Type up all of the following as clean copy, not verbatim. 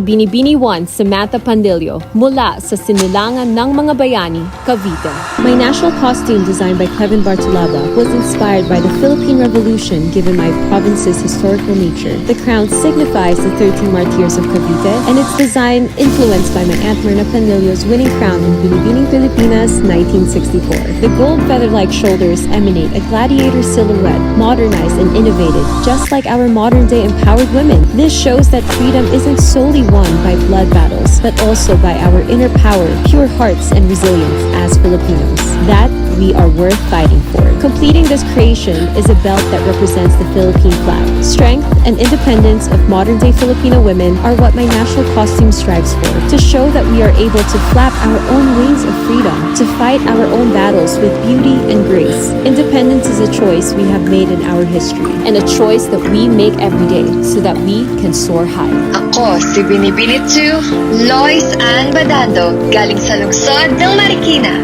Binibini 1 Samantha Pandillo mula sa Sinilangan ng Mga Bayani, Cavite. My national costume designed by Kevin Bartolaba was inspired by the Philippine Revolution given my province's historical nature. The crown signifies the 13 martyrs of Cavite and its design influenced by my Aunt Myrna Pandillo's winning crown in Binibining Pilipinas 1964. The gold feather-like shoulders emanate a gladiator silhouette, modernized and innovated, just like our modern-day empowered women. This shows that freedom isn't solely won by blood battles, but also by our inner power, pure hearts, and resilience as Filipinos. That we are worth fighting for. Completing this creation is a belt that represents the Philippine flag. Strength and independence of modern-day Filipino women are what my national costume strives for, to show that we are able to flap our own wings of freedom, to fight our own battles with beauty and grace. Independence is a choice we have made in our history, and a choice that we make every day so that we can soar high. Ako si Binibining 2, Lois Ann Badando, galing sa lungsod ng Marikina.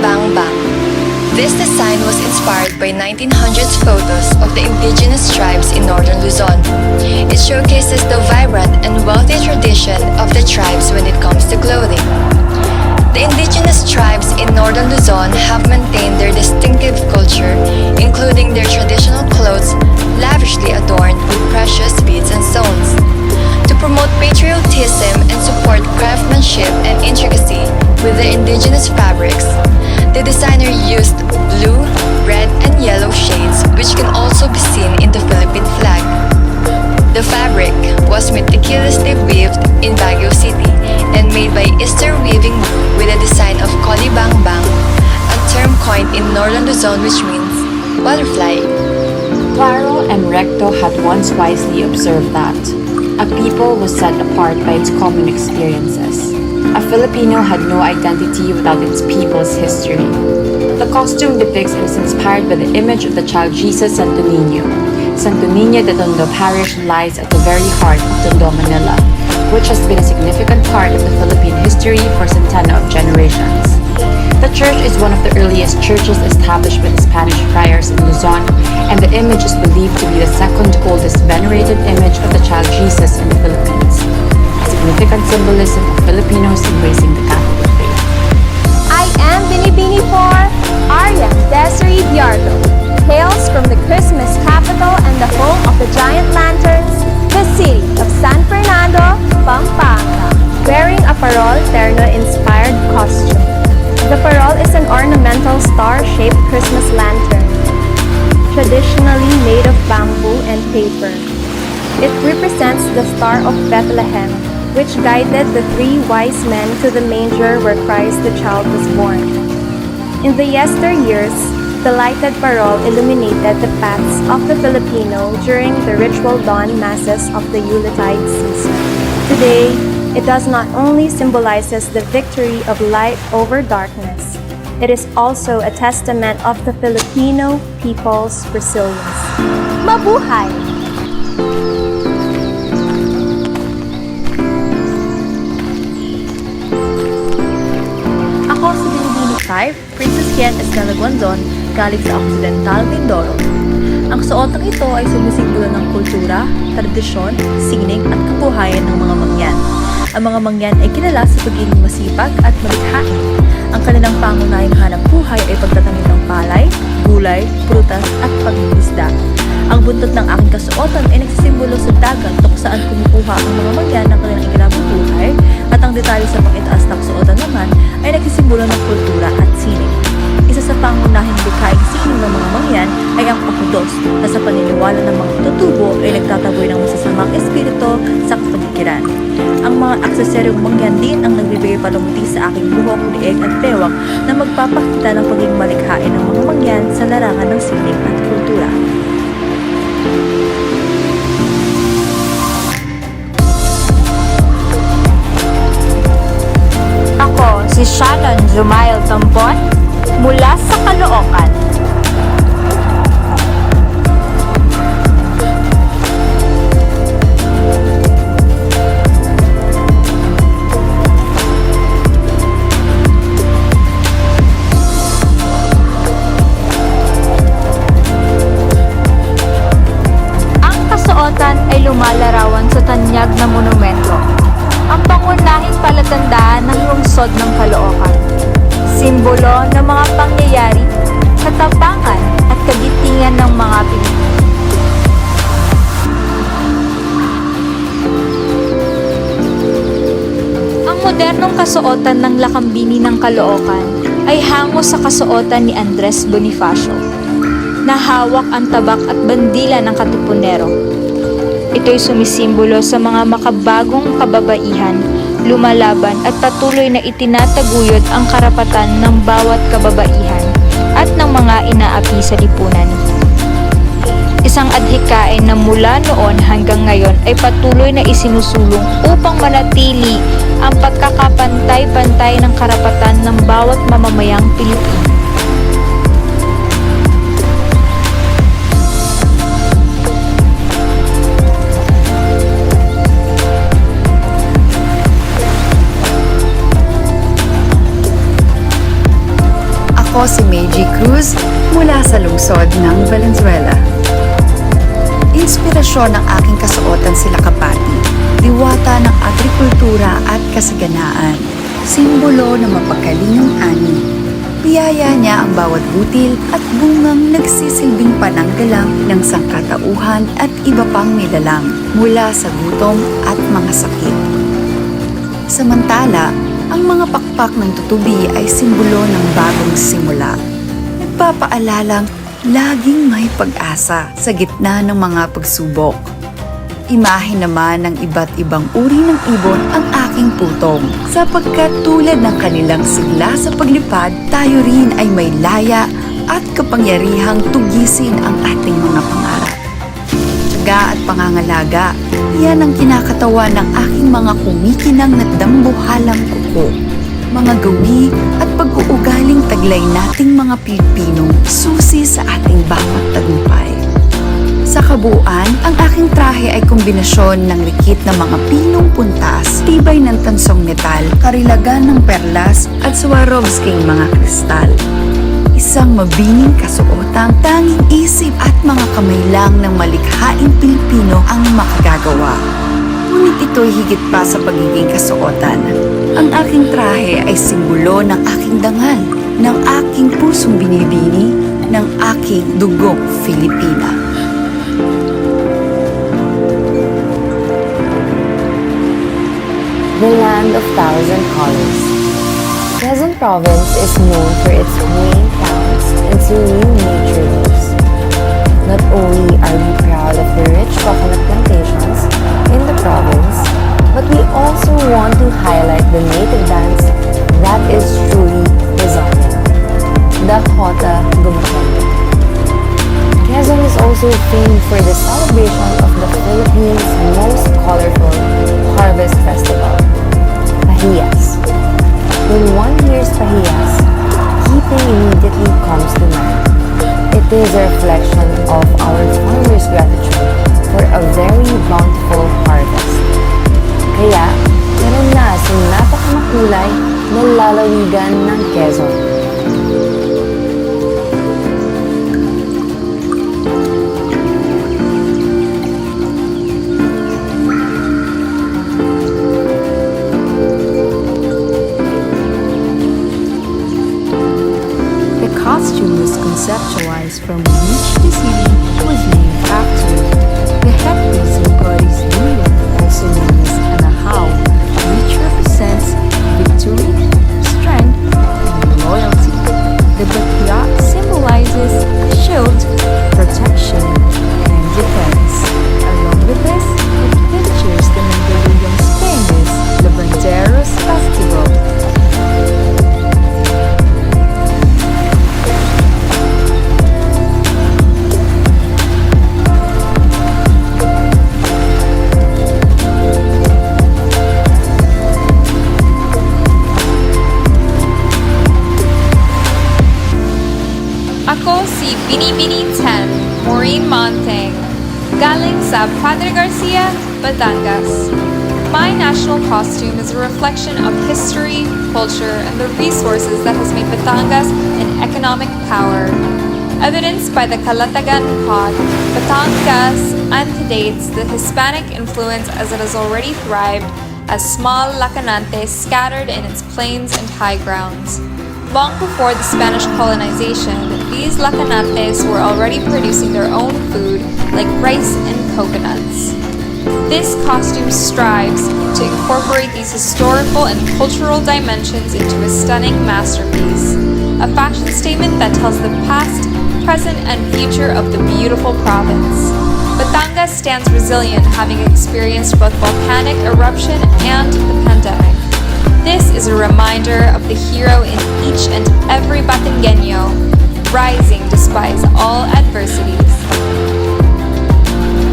Bang Bang. This design was inspired by 1900s photos of the indigenous tribes in northern Luzon. It showcases the vibrant and wealthy tradition of the tribes when it comes to clothing. The indigenous tribes in northern Luzon have maintained their distinctive culture, including their traditional clothes lavishly adorned with precious beads and stones. To promote patriotism and support craftsmanship and intricacy with the indigenous fabrics, the designer used blue, red, and yellow shades, which can also be seen in the Philippine flag. The fabric was meticulously weaved in Baguio City and made by Easter Weaving Group with a design of Bang Bang, a term coined in northern Luzon which means butterfly. Claro and Recto had once wisely observed that a people was set apart by its common experiences. A Filipino had no identity without its people's history. The costume depicts and is inspired by the image of the child Jesus Santo Niño. Santo Niño de Tondo Parish lies at the very heart of Tondo, Manila, which has been a significant part of the Philippine history for centennia of generations. The church is one of the earliest churches established by the Spanish friars in Luzon, and the image is believed to be the second oldest venerated image of the child Jesus in the Philippines. A significant symbolism of Filipinos embracing the Catholic faith. I am Binibining 4, Arian Desiree Biardo, hails from the Christmas capital and the home of the giant lanterns, the city of San Fernando, Pampanga, wearing a parol terno-inspired costume. The parol is an ornamental star-shaped Christmas lantern, traditionally made of bamboo and paper. It represents the Star of Bethlehem, which guided the three wise men to the manger where Christ the child was born. In the yesteryears, the lighted parol illuminated the paths of the Filipino during the ritual dawn masses of the Yuletide season. Today, it does not only symbolizes the victory of light over darkness, it is also a testament of the Filipino people's resilience. Mabuhay! Ako si Binibining 5, Princess Kian Estela Guandon, galing sa Occidental Mindoro. Ang suotang ito ay sumisimbolo ng kultura, tradisyon, sining at kabuhayan ng mga mangyan. Ang mga mangyan ay kilala sa pagiging masipag at malikhain. Ang kanilang pangunahing hanap buhay ay pagtatanim ng palay, gulay, prutas at pag-iisda. Ang buntot ng aking kasuotan ay nagsisimbolo sa dagat kung saan kumukuha ang mga mangyan ng kanilang ikinabubuhay, at ang detalye sa pang-itaas na kasuotan naman ay nagsisimbolo ng kultura at sining. Isa sa pangunahing likhaing sining ng mga mangyan ay ang pakudos, na sa paniniwala ng mga tutubo ay nagtataboy ng masasamang espiritu sa kapaligiran. Ang mga aksesoryong mangyan din ang nagbibigay palumuti sa aking buhok, lieg at bewang na magpapakita ng pagiging malikhain ng mga mangyan sa larangan ng sining at kultura. Ako si Shannon Jumail Tampon mula sa Caloocan. Ang kasuotan ay lumalarawan sa tanyag na monumento lungsod ng Caloocan. Simbolo ng mga pangyayari, katapangan at kagitingan ng mga Pilipino. Ang modernong kasuotan ng lakambini ng Caloocan ay hango sa kasuotan ni Andres Bonifacio, na hawak ang tabak at bandila ng katipunero. Ito'y sumisimbolo sa mga makabagong kababaihan, lumalaban at patuloy na itinataguyod ang karapatan ng bawat kababaihan at ng mga inaapi sa lipunan. Isang adhikain na mula noon hanggang ngayon ay patuloy na isinusulong upang manatili ang pagkakapantay-pantay ng karapatan ng bawat mamamayang Pilipino. Ako si Meiji Cruz mula sa lungsod ng Valenzuela. Inspirasyon ng aking kasuotan sila Kapati, diwata ng agrikultura at kasaganaan, simbolo ng mapagkalingang ani. Biyaya niya ang bawat butil at bungang nagsisilbing pananggalang ng sangkatauhan at iba pang nilalang mula sa gutom at mga sakit. Samantala, ang mga pakpak ng tutubi ay simbolo ng bagong simula. Nagpapaalalang laging may pag-asa sa gitna ng mga pagsubok. Imahe naman ng iba't ibang uri ng ibon ang aking putong, sapagkat tulad ng kanilang sigla sa paglipad, tayo rin ay may laya at kapangyarihang tugisin ang ating mga pangarap. Tiyaga at pangangalaga, yan ang kinakatawan ng aking mga kumikinang na dambuhalang kuko. Mga gawi at pag-uugaling taglay nating mga Pilipino, susi sa ating bawat tagumpay. Sa kabuuan, ang aking trahe ay kombinasyon ng rikit na mga pinong puntas, tibay ng tansong metal, karilagan ng perlas at Swarovsking mga kristal. Isang mabining kasuotang tanging isip at mga kamay lang ng malikhaing Pilipino ang makagagawa. Ngunit ito'y higit pa sa pagiging kasuotan. Ang aking trahe ay simbolo ng aking dangal, ng aking pusong binibini, ng aking dugong Filipina. The land of thousand colors. Quezon Province is known for its quaint towns and serene nature views. Not only are we proud of the rich coconut plantations in the province, but we also want to highlight the native dance that is truly Quezonian, the Jota Gumaconda. Quezon is also famed for the celebration of the Philippines' most colorful harvest festival, Pahiyas. When one hears Pahiyas, keeping immediately comes to mind. It is a reflection of our farmers' gratitude for a very bountiful harvest. Kaya, meron na sa napakamakulay na lalawigan ng Quezon. The costume was conceptualized from which the city was named after. The headpiece embodies Lula, also known as Anahaw, which represents victory, strength, and loyalty. The batya symbolizes a shield, protection, and defense. Along with this, it features the Mandaluyong's famous Lavanderos Festival. Ako si Binibining Maureen Monteng, galing sa Padre Garcia, Batangas. My national costume is a reflection of history, culture, and the resources that has made Batangas an economic power. Evidenced by the Kalatagan pot, Batangas antedates the Hispanic influence as it has already thrived as small lacanantes scattered in its plains and high grounds. Long before the Spanish colonization, these lacanantes were already producing their own food like rice and coconuts. This costume strives to incorporate these historical and cultural dimensions into a stunning masterpiece, a fashion statement that tells the past, present, and future of the beautiful province. Batangas stands resilient, having experienced both volcanic eruption and the pandemic. This is a reminder of the hero in each and every Batangueño, rising despite all adversities.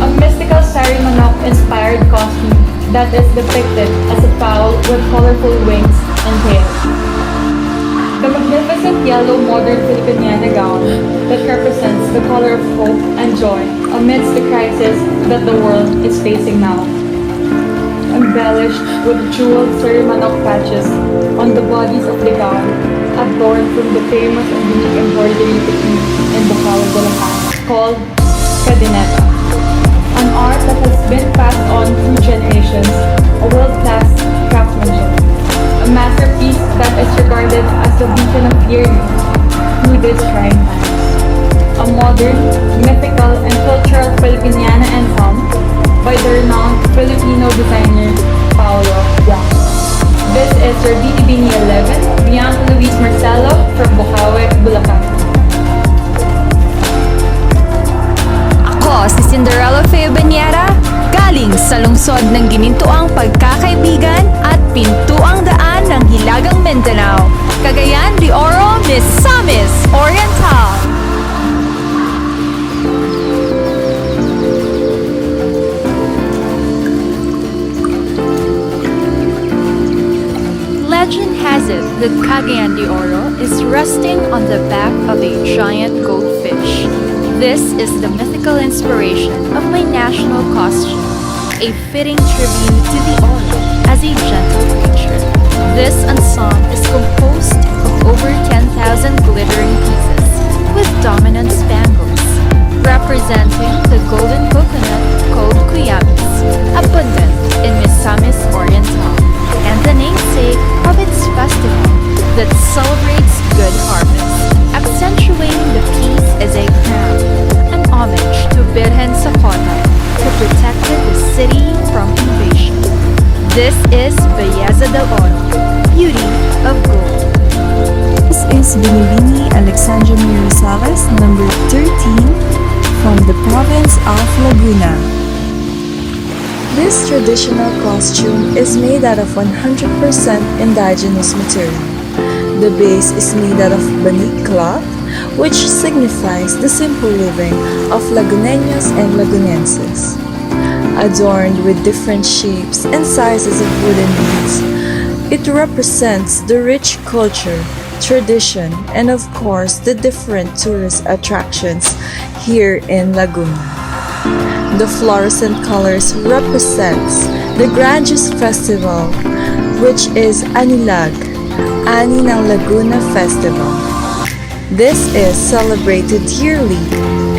A mystical Sari Manok-inspired costume that is depicted as a fowl with colorful wings and tail. The magnificent yellow modern Filipiniana gown that represents the color of hope and joy amidst the crisis that the world is facing now. Embellished with jeweled Sari Manok patches on the bodies of the gown, adorned from the famous and unique embroidery technique in Bukawi, Bulacan called Cadineta. An art that has been passed on through generations, a world-class craftsmanship, a masterpiece that is regarded as a beacon of yearning through these trying times. A modern, mythical, and cultural Filipiniana ensemble by the renowned Filipino designer Paolo Blanco. This is your Binibining 11, Bianca Luis Marcelo from Bukawi, Bulacan. Ako si Cinderella Feo Banyera, galing sa lungsod ng ginintuang pagkakaibigan at pintuang daan ng Hilagang Mindanao, Cagayan de Oro, Misamis Oriental. Legend has it that Cagayan de Oro is resting on the back of a giant goldfish. This is the mythical inspiration of my national costume, a fitting tribute to the Oro as a gentle creature. This ensemble is composed of over 10,000 glittering pieces with dominant spangles, representing the golden coconut called Kuyamis, abundant in Misamis Oriental, and the namesake of its festival that celebrates good harvest, accentuating the piece as a crown, an homage to Birhen Zapata, who protected the city from invasion. This is Belleza del Oro, beauty of gold. This is Binibini Alexandra Mirosales, number 13, from the province of Laguna. This traditional costume is made out of 100% indigenous material. The base is made out of banik cloth, which signifies the simple living of Laguneños and Lagunenses. Adorned with different shapes and sizes of wooden beads, it represents the rich culture, tradition, and of course the different tourist attractions here in Laguna. The fluorescent colors represents the grandiose festival, which is Anilag, Ani ng Laguna Festival. This is celebrated yearly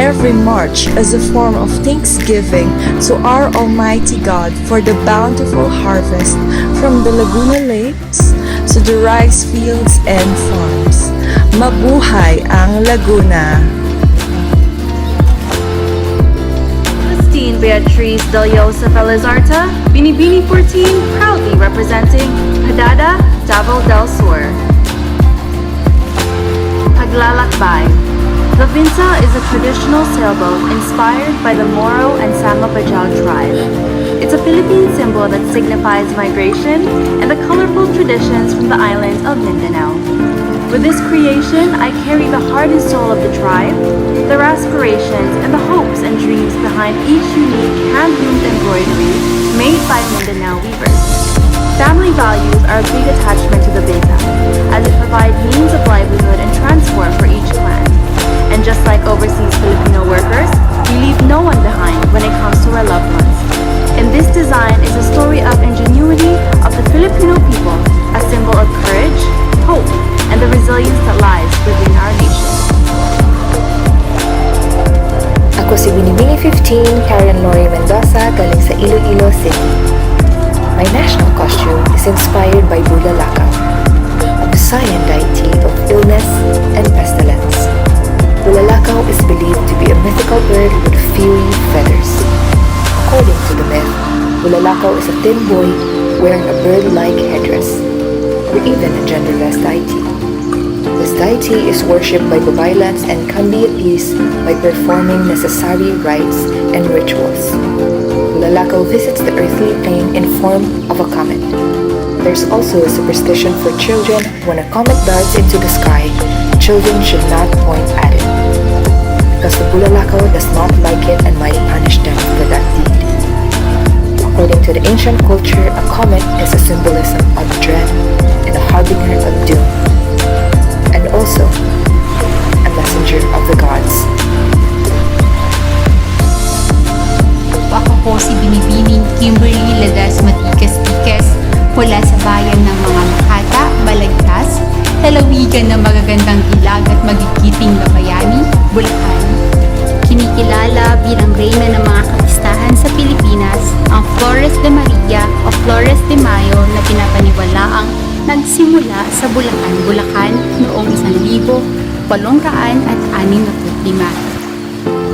every March as a form of thanksgiving to our Almighty God for the bountiful harvest from the Laguna lakes to the rice fields and farms. Mabuhay ang Laguna! Christine Beatriz Del Josef Elizarta, Binibini 14, proudly representing Padada, Davao del Sur. Paglalakbay. The Vinta is a traditional sailboat inspired by the Moro and Samapajao tribe. It's a Philippine symbol that signifies migration and the colorful traditions from the island of Mindanao. With this creation, I carry the heart and soul of the tribe, their aspirations, and the hopes and dreams behind each unique hand-loomed embroidery made by Mindanao weavers. Family values are a big attachment to the Beta, as it provides means of livelihood and transport for each clan. And just like overseas Filipino workers, we leave no one behind when it comes to our loved ones. And this design is a story of ingenuity of the Filipino people, a symbol of courage, hope, and the resilience that lies within our nation. Ako si Binibini 15, Karen Lori Mendoza, galing sa Iloilo City. My national costume inspired by Bulalakaw, a Visayan deity of illness and pestilence. Bulalakaw is believed to be a mythical bird with fiery feathers. According to the myth, Bulalakaw is a thin boy wearing a bird-like headdress, or even a genderless deity. This deity is worshipped by Babaylans and can be appeased by performing necessary rites and rituals. Bulalakaw visits the earthly plane in form of a comet. There's also a superstition for children: when a comet darts into the sky, children should not point at it, because the Bulalakaw does not like it and might punish them for that deed. According to the ancient culture, a comet is a symbolism of dread and a harbinger of doom, and also a messenger of the gods. Ako po si Binibining Kimberly Ladas Matikas-Tikas mula sa bayan ng mga Makata, Balagtas, lalawigan ng magagandang ilag at magigiting na bayani, Bulacan. Kinikilala bilang reyna ng mga kapistahan sa Pilipinas, ang Flores de Maria o Flores de Mayo na pinapaniwalaang nagsimula sa Bulacan, Bulacan noong 1865.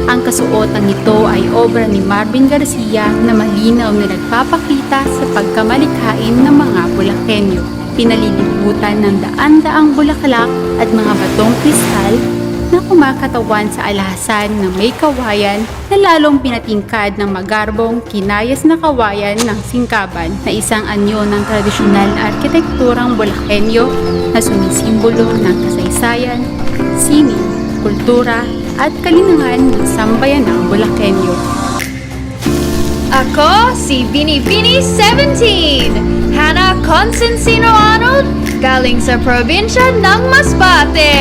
Ang kasuotang ito ay obra ni Marvin Garcia na malinaw na nagpapakita sa pagkamalikhain ng mga Bulakenyo. Pinalilibutan ng daan-daang bulaklak at mga batong kristal na kumakatawan sa alhasan ng may kawayan na lalong pinatingkad ng magarbong kinayas na kawayan ng singkaban na isang anyo ng tradisyonal na arkitekturang Bulakenyo na sumisimbolo ng kasaysayan, sining, kultura at kalinangan ng sambayanang Bulakenyo. Ako si Binibini 17, Hannah Constantino Arnold, galing sa probinsya ng Masbate.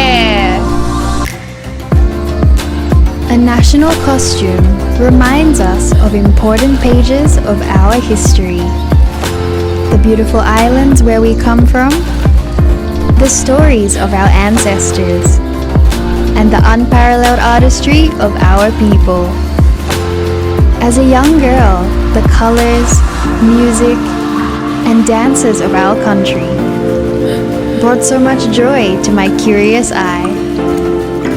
A national costume reminds us of important pages of our history. The beautiful islands where we come from, the stories of our ancestors, and the unparalleled artistry of our people. As a young girl, the colors, music, and dances of our country brought so much joy to my curious eye.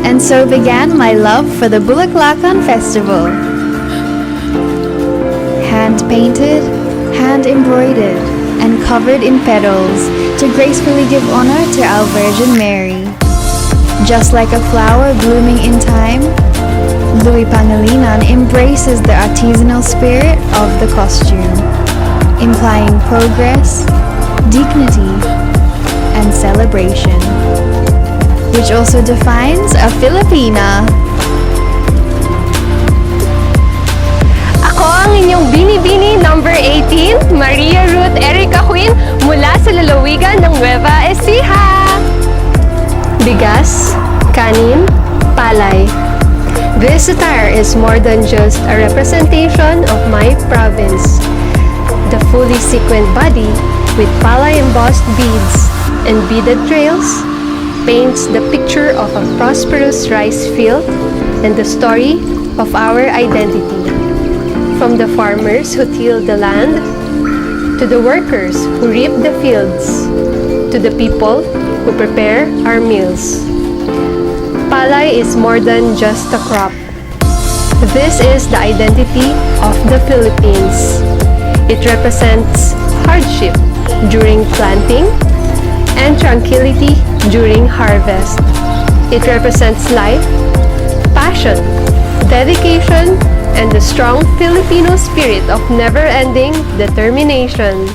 And so began my love for the Bulaklakan Festival. Hand-painted, hand-embroidered, and covered in petals to gracefully give honor to our Virgin Mary. Just like a flower blooming in time, Louis Pangilinan embraces the artisanal spirit of the costume, implying progress, dignity, and celebration, which also defines a Filipina. Ako ang inyong Binibini number 18, Maria Ruth Erica Queen, mula sa lalawigan ng Nueva Ecija. Bigas, kanin, palay. This attire is more than just a representation of my province. The fully sequined body with palay embossed beads and beaded trails paints the picture of a prosperous rice field and the story of our identity. From the farmers who till the land, to the workers who reap the fields, to the people who prepare our meals. Palay is more than just a crop. This is the identity of the Philippines. It represents hardship during planting and tranquility during harvest. It represents life, passion, dedication, and the strong Filipino spirit of never-ending determination.